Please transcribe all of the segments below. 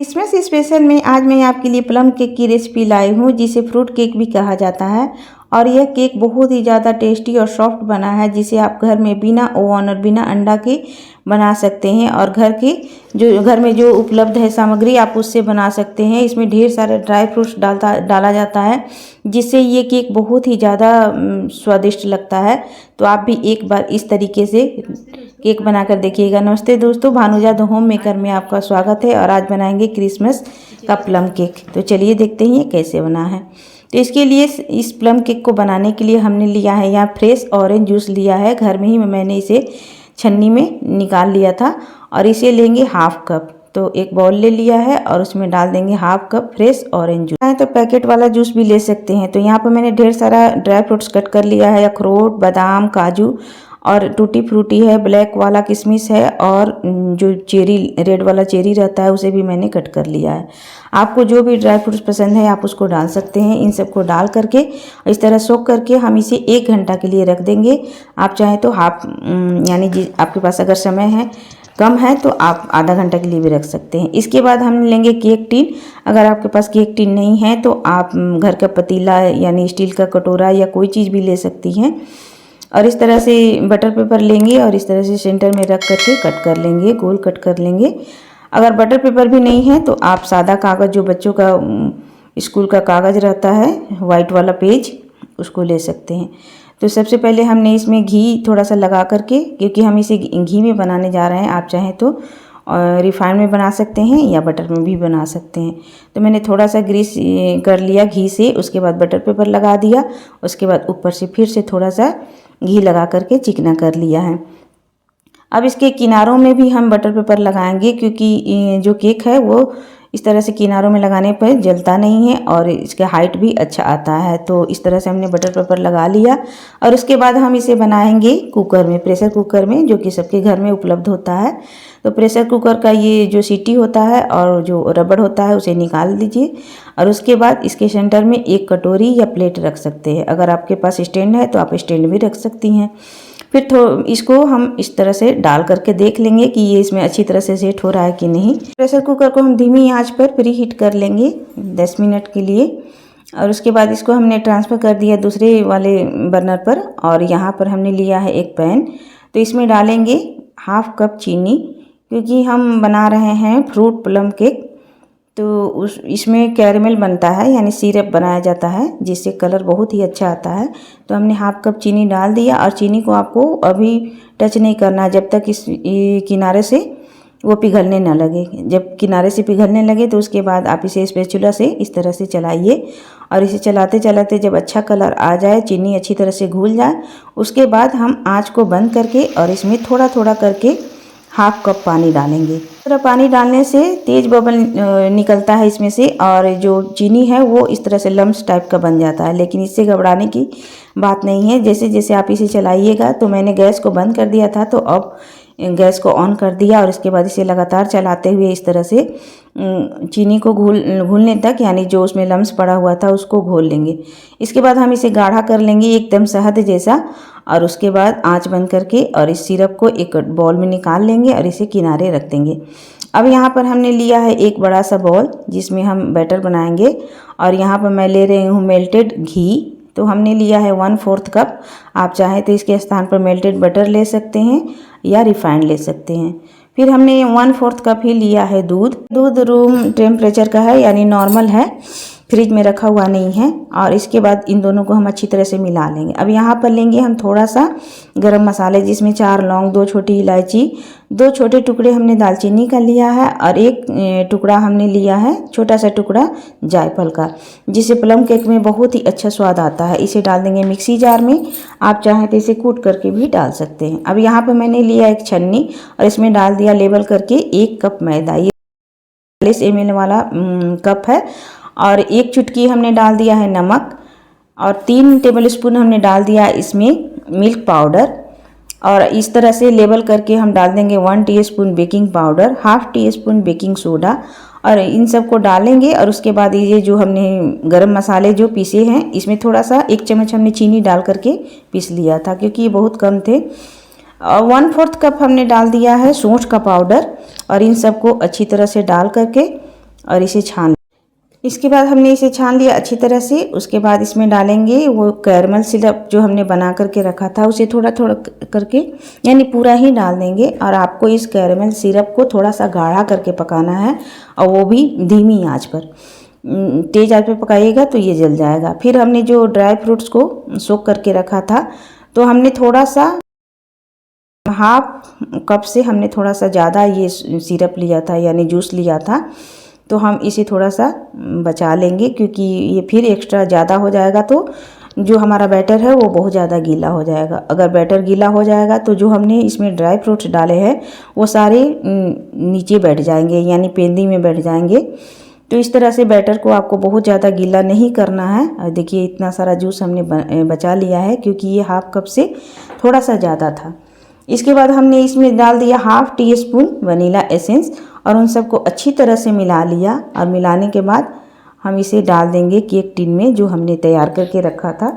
Christmas special में आज मैं आपके लिए प्लम केक की रेसिपी लाई हूँ, जिसे फ्रूट केक भी कहा जाता है। और यह केक बहुत ही ज़्यादा टेस्टी और सॉफ्ट बना है, जिसे आप घर में बिना ओवन और बिना अंडा के बना सकते हैं। और घर में जो उपलब्ध है सामग्री, आप उससे बना सकते हैं। इसमें ढेर सारे ड्राई फ्रूट्स डाला जाता है, जिससे ये केक बहुत ही ज़्यादा स्वादिष्ट लगता है। तो आप भी एक बार इस तरीके से केक बनाकर देखिएगा। नमस्ते दोस्तों, भानुजा द होम मेकर में आपका स्वागत है। और आज बनाएंगे क्रिसमस का प्लम केक। तो चलिए देखते हैं ये कैसे बना है। तो इसके लिए इस प्लम केक को बनाने के लिए हमने लिया है यहाँ फ्रेश ऑरेंज जूस लिया है। घर में ही मैंने इसे छन्नी में निकाल लिया था। और इसे लेंगे हाफ कप। तो एक बाउल ले लिया है और उसमें डाल देंगे half cup fresh orange juice. तो पैकेट वाला जूस भी ले सकते हैं। तो यहाँ पर मैंने ढेर सारा ड्राई फ्रूट्स कट कर लिया है, अखरोट, बादाम, काजू और टूटी फ्रूटी है, ब्लैक वाला किशमिश है, और जो चेरी रेड वाला चेरी रहता है उसे भी मैंने कट कर लिया है। आपको जो भी ड्राई फ्रूट्स पसंद है आप उसको डाल सकते हैं। इन सबको डाल करके इस तरह सोक करके हम इसे 1 घंटा के लिए रख देंगे। आप चाहें तो यानी आपके पास अगर समय है कम है तो आप आधा घंटा के लिए भी रख सकते हैं। इसके बाद हम लेंगे केक टिन। अगर आपके पास केक टिन नहीं है तो आप घर का पतीला यानी स्टील का कटोरा या कोई चीज़ भी ले सकती हैं। और इस तरह से बटर पेपर लेंगे और इस तरह से सेंटर में रख करके कट कर लेंगे, गोल कट कर लेंगे। अगर बटर पेपर भी नहीं है तो आप सादा कागज़, जो बच्चों का स्कूल का कागज़ रहता है वाइट वाला पेज, उसको ले सकते हैं। तो सबसे पहले हमने इसमें घी थोड़ा सा लगा करके, क्योंकि हम इसे घी में बनाने जा रहे हैं, आप चाहें तो रिफाइंड में बना सकते हैं या बटर में भी बना सकते हैं। तो मैंने थोड़ा सा ग्रीस कर लिया घी से, उसके बाद बटर पेपर लगा दिया, उसके बाद ऊपर से फिर से थोड़ा सा घी लगा करके चिकना कर लिया है। अब इसके किनारों में भी हम बटर पेपर लगाएंगे, क्योंकि जो केक है वो इस तरह से किनारों में लगाने पर जलता नहीं है और इसका हाइट भी अच्छा आता है। तो इस तरह से हमने बटर पेपर लगा लिया। और उसके बाद हम इसे बनाएंगे कुकर में, प्रेशर कुकर में, जो कि सबके घर में उपलब्ध होता है। तो प्रेशर कुकर का ये जो सीटी होता है और जो रबड़ होता है उसे निकाल दीजिए। और उसके बाद इसके सेंटर में एक कटोरी या प्लेट रख सकते हैं। अगर आपके पास स्टैंड है तो आप स्टैंड भी रख सकती हैं। फिर इसको हम इस तरह से डाल करके देख लेंगे कि ये इसमें अच्छी तरह से सेट हो रहा है कि नहीं। प्रेशर कुकर को हम धीमी आंच पर प्री हीट कर लेंगे 10 मिनट के लिए। और उसके बाद इसको हमने ट्रांसफ़र कर दिया दूसरे वाले बर्नर पर। और यहाँ पर हमने लिया है एक पैन। तो इसमें डालेंगे हाफ कप चीनी, क्योंकि हम बना रहे हैं फ्रूट प्लम केक। तो इसमें कैरेमल बनता है, यानी सिरप बनाया जाता है, जिससे कलर बहुत ही अच्छा आता है। तो हमने हाफ कप चीनी डाल दिया। और चीनी को आपको अभी टच नहीं करना जब तक किनारे से वो पिघलने ना लगे। जब किनारे से पिघलने लगे तो उसके बाद आप इसे स्पैचुला से इस तरह से चलाइए। और इसे चलाते चलाते जब अच्छा कलर आ जाए, चीनी अच्छी तरह से घुल जाए, उसके बाद हम आँच को बंद करके और इसमें थोड़ा थोड़ा करके हाफ कप पानी डालेंगे। थोड़ा पानी डालने से तेज़ बबल निकलता है इसमें से, और जो चीनी है वो इस तरह से लम्स टाइप का बन जाता है। लेकिन इससे घबराने की बात नहीं है। जैसे जैसे आप इसे चलाइएगा, तो मैंने गैस को बंद कर दिया था, तो अब गैस को ऑन कर दिया। और इसके बाद इसे लगातार चलाते हुए इस तरह से चीनी को घुलने तक, यानी जो उसमें लम्स पड़ा हुआ था उसको घोल लेंगे। इसके बाद हम इसे गाढ़ा कर लेंगे एकदम शहद जैसा। और उसके बाद आंच बंद करके और इस सिरप को एक बाउल में निकाल लेंगे और इसे किनारे रख देंगे। अब यहाँ पर हमने लिया है एक बड़ा सा बाउल, जिसमें हम बैटर बनाएंगे। और यहाँ पर मैं ले रही हूँ मेल्टेड घी। तो हमने लिया है 1/4 कप। आप चाहें तो इसके स्थान पर मेल्टेड बटर ले सकते हैं या रिफाइंड ले सकते हैं। फिर हमने 1/4 कप ही लिया है दूध रूम टेम्परेचर का है, यानी नॉर्मल है, फ्रिज में रखा हुआ नहीं है। और इसके बाद इन दोनों को हम अच्छी तरह से मिला लेंगे। अब यहाँ पर लेंगे हम थोड़ा सा गरम मसाले, जिसमें 4 लौंग, 2 छोटी इलायची, 2 छोटे टुकड़े हमने दालचीनी का लिया है, और एक टुकड़ा हमने लिया है छोटा सा टुकड़ा जायफल का, जिससे प्लम केक में बहुत ही अच्छा स्वाद आता है। इसे डाल देंगे मिक्सी जार में। आप चाहें तो इसे कूट करके भी डाल सकते हैं। अब यहाँ पर मैंने लिया एक छन्नी और इसमें डाल दिया लेबल करके 1 कप मैदा। ये 40 ml वाला कप है। और 1 चुटकी हमने डाल दिया है नमक, और 3 टेबलस्पून हमने डाल दिया इसमें मिल्क पाउडर। और इस तरह से लेबल करके हम डाल देंगे 1 teaspoon baking powder, half teaspoon baking soda. और इन सबको डालेंगे। और उसके बाद ये जो हमने गरम मसाले जो पीसे हैं, इसमें थोड़ा सा 1 चम्मच हमने चीनी डाल करके पीस लिया था, क्योंकि ये बहुत कम थे। 1/4 कप हमने डाल दिया है सौंठ का पाउडर। और इन सबको अच्छी तरह से डाल करके और इसे छान। इसके बाद हमने इसे छान लिया अच्छी तरह से। उसके बाद इसमें डालेंगे वो कैरमल सिरप जो हमने बना करके रखा था, उसे थोड़ा थोड़ा करके यानी पूरा ही डाल देंगे। और आपको इस कैरमल सिरप को थोड़ा सा गाढ़ा करके पकाना है, और वो भी धीमी आंच पर। तेज़ आंच पर पकाइएगा तो ये जल जाएगा। फिर हमने जो ड्राई फ्रूट्स को सोक करके रखा था, तो हमने थोड़ा सा हाफ कप से हमने थोड़ा सा ज़्यादा ये सिरप लिया था यानी जूस लिया था। तो हम इसे थोड़ा सा बचा लेंगे, क्योंकि ये फिर एक्स्ट्रा ज़्यादा हो जाएगा तो जो हमारा बैटर है वो बहुत ज़्यादा गीला हो जाएगा। अगर बैटर गीला हो जाएगा तो जो हमने इसमें ड्राई फ्रूट्स डाले हैं वो सारे नीचे बैठ जाएंगे यानी पेंदी में बैठ जाएंगे। तो इस तरह से बैटर को आपको बहुत ज़्यादा गीला नहीं करना है। और देखिए इतना सारा जूस हमने बचा लिया है, क्योंकि ये हाफ कप से थोड़ा सा ज़्यादा था। इसके बाद हमने इसमें डाल दिया half tea spoon vanilla essence, और उन सबको अच्छी तरह से मिला लिया। और मिलाने के बाद हम इसे डाल देंगे केक टिन में जो हमने तैयार करके रखा था।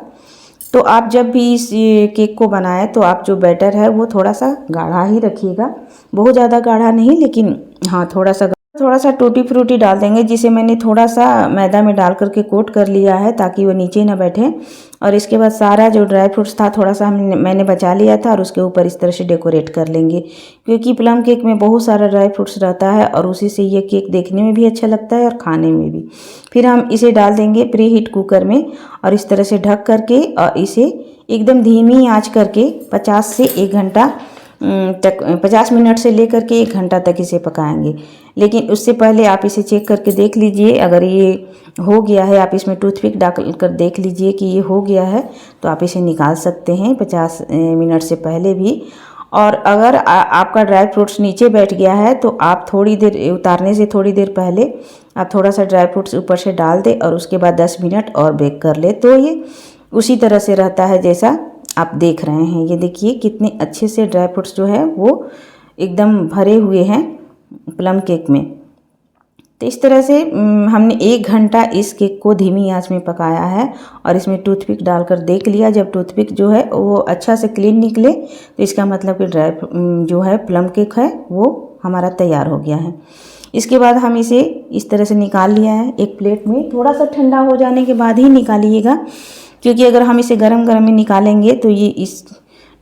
तो आप जब भी इस केक को बनाएं तो आप जो बैटर है वो थोड़ा सा गाढ़ा ही रखिएगा, बहुत ज़्यादा गाढ़ा नहीं, लेकिन हाँ थोड़ा सा टूटी फ्रूटी डाल देंगे, जिसे मैंने थोड़ा सा मैदा में डाल करके कोट कर लिया है ताकि वो नीचे ना बैठे। और इसके बाद सारा जो ड्राई फ्रूट्स था थोड़ा सा मैंने बचा लिया था, और उसके ऊपर इस तरह से डेकोरेट कर लेंगे, क्योंकि प्लम केक में बहुत सारा ड्राई फ्रूट्स रहता है और उसी से ये केक देखने में भी अच्छा लगता है और खाने में भी। फिर हम इसे डाल देंगे प्री हीट कुकर में, और इस तरह से ढक करके और इसे एकदम धीमी आँच करके 50 से 1 घंटा तक 50 मिनट से लेकर के 1 घंटा तक इसे पकाएंगे। लेकिन उससे पहले आप इसे चेक करके देख लीजिए, अगर ये हो गया है आप इसमें टूथपिक डाल कर देख लीजिए कि ये हो गया है, तो आप इसे निकाल सकते हैं 50 मिनट से पहले भी। और अगर आपका ड्राई फ्रूट्स नीचे बैठ गया है तो आप थोड़ी देर उतारने से थोड़ी देर पहले आप थोड़ा सा ड्राई फ्रूट्स ऊपर से डाल दें और उसके बाद 10 मिनट और बेक कर ले, तो ये उसी तरह से रहता है जैसा आप देख रहे हैं। ये देखिए कितने अच्छे से ड्राई फ्रूट्स जो है वो एकदम भरे हुए हैं प्लम केक में। तो इस तरह से हमने 1 घंटा इस केक को धीमी आंच में पकाया है, और इसमें टूथपिक डालकर देख लिया। जब टूथपिक जो है वो अच्छा से क्लीन निकले तो इसका मतलब कि जो है प्लम केक है वो हमारा तैयार हो गया है। इसके बाद हम इसे इस तरह से निकाल लिया है एक प्लेट में। थोड़ा सा ठंडा हो जाने के बाद ही निकालिएगा, क्योंकि अगर हम इसे गरम गरम में निकालेंगे तो ये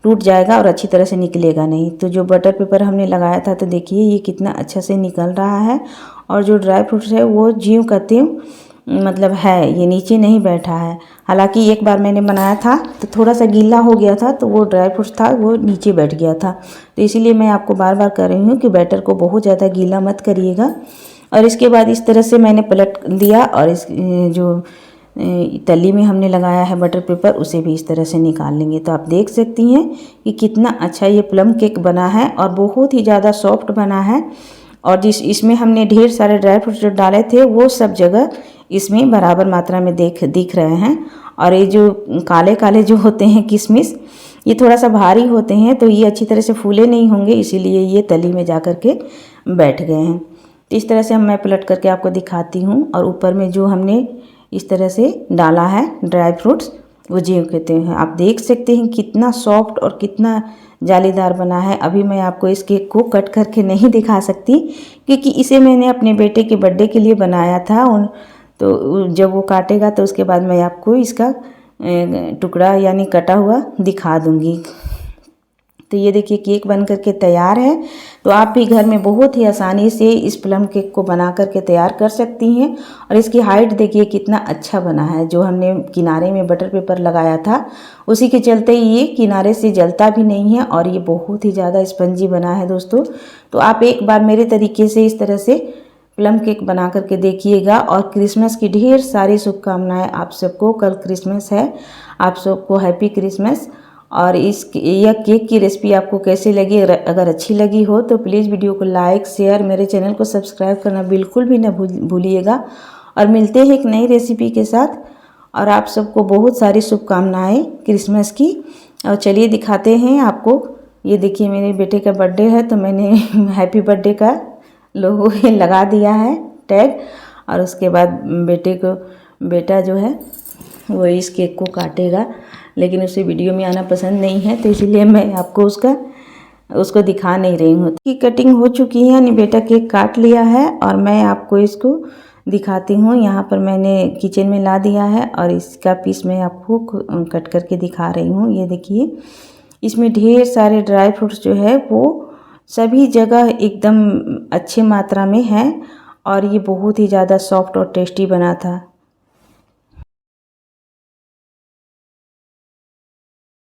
टूट जाएगा और अच्छी तरह से निकलेगा नहीं। तो जो बटर पेपर हमने लगाया था तो देखिए ये कितना अच्छा से निकल रहा है, और जो ड्राई फ्रूट्स है वो ज्यों का त्यों मतलब है, ये नीचे नहीं बैठा है। हालांकि एक बार मैंने बनाया था तो थोड़ा सा गीला हो गया था, तो वो ड्राई फ्रूट्स था वो नीचे बैठ गया था। तो इसीलिए मैं आपको बार बार कह रही हूँ कि बैटर को बहुत ज़्यादा गीला मत करिएगा। और इसके बाद इस तरह से मैंने पलट दिया, और इस जो तली में हमने लगाया है बटर पेपर उसे भी इस तरह से निकाल लेंगे। तो आप देख सकती हैं कि कितना अच्छा ये प्लम केक बना है और बहुत ही ज़्यादा सॉफ्ट बना है। और इसमें हमने ढेर सारे ड्राई फ्रूट्स जो डाले थे वो सब जगह इसमें बराबर मात्रा में दिख रहे हैं। और ये जो काले काले जो होते हैं किशमिश, ये थोड़ा सा भारी होते हैं, तो ये अच्छी तरह से फूले नहीं होंगे, इसीलिए ये तली में जा कर के बैठ गए हैं। तो इस तरह से मैं पलट करके आपको दिखाती हूँ। और ऊपर में जो हमने इस तरह से डाला है ड्राई फ्रूट्स वो ज्यों कहते हैं, आप देख सकते हैं कितना सॉफ्ट और कितना जालीदार बना है। अभी मैं आपको इस केक को कट करके नहीं दिखा सकती, क्योंकि इसे मैंने अपने बेटे के बर्थडे के लिए बनाया था। तो जब वो काटेगा तो उसके बाद मैं आपको इसका टुकड़ा यानी कटा हुआ दिखा दूँगी। तो ये देखिए केक बन करके तैयार है। तो आप भी घर में बहुत ही आसानी से इस प्लम केक को बना करके तैयार कर सकती हैं। और इसकी हाइट देखिए कितना अच्छा बना है। जो हमने किनारे में बटर पेपर लगाया था उसी के चलते ये किनारे से जलता भी नहीं है, और ये बहुत ही ज़्यादा स्पंजी बना है दोस्तों। तो आप एक बार मेरे तरीके से इस तरह से प्लम केक बना करके देखिएगा। और क्रिसमस की ढेर सारी शुभकामनाएँ आप सबको। कल क्रिसमस है, आप सबको हैप्पी क्रिसमस। और यह केक की रेसिपी आपको कैसी लगी, अगर अच्छी लगी हो तो प्लीज़ वीडियो को लाइक शेयर, मेरे चैनल को सब्सक्राइब करना बिल्कुल भी ना भूलिएगा। और मिलते हैं एक नई रेसिपी के साथ। और आप सबको बहुत सारी शुभकामनाएं क्रिसमस की। और चलिए दिखाते हैं आपको। ये देखिए मेरे बेटे का बर्थडे है, तो मैंने हैप्पी बर्थडे का लोगो लगा दिया है टैग। और उसके बाद बेटा जो है वो इस केक को काटेगा, लेकिन उसे वीडियो में आना पसंद नहीं है, तो इसीलिए मैं आपको उसका उसको दिखा नहीं रही हूँ। की कटिंग हो चुकी है, निवेटा केक काट लिया है और मैं आपको इसको दिखाती हूँ। यहाँ पर मैंने किचन में ला दिया है और इसका पीस मैं आपको कट करके दिखा रही हूँ। ये देखिए, इसमें ढेर सारे ड्राई फ्रूट्स जो है वो सभी जगह एकदम अच्छी मात्रा में है और ये बहुत ही ज़्यादा सॉफ्ट और टेस्टी बना था।